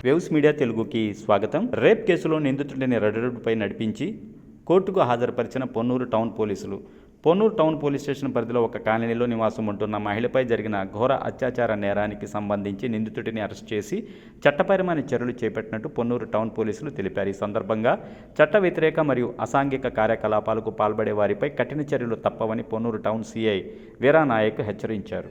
Waves media తెలుగుకి స్వాగతం. Rape కేసులో నిందితుడిని రెడ్డిపై నడిపించి కోర్టుకు హాజరుపరిచిన పొన్నూరు టౌన్ పోలీసులు. పొన్నూరు టౌన్ పోలీస్ స్టేషన్ పరిధిలో ఒక కాలనీలో నివాసం ఉంటున్న మహిళపై జరిగిన ఘోర అత్యాచార నేరానికి సంబంధించి నిందితుడిని అరెస్ట్ చేసి చట్టపరమైన చర్యలు చేపట్టినట్టు పొన్నూరు టౌన్ పోలీసులు తెలిపారు. ఈ సందర్భంగా చట్ట వ్యతిరేక మరియు అసాంఘిక కార్యకలాపాలకు పాల్పడే వారిపై కఠిన చర్యలు తప్పవని పొన్నూరు టౌన్ సిఐ వీరానాయక్ హెచ్చరించారు.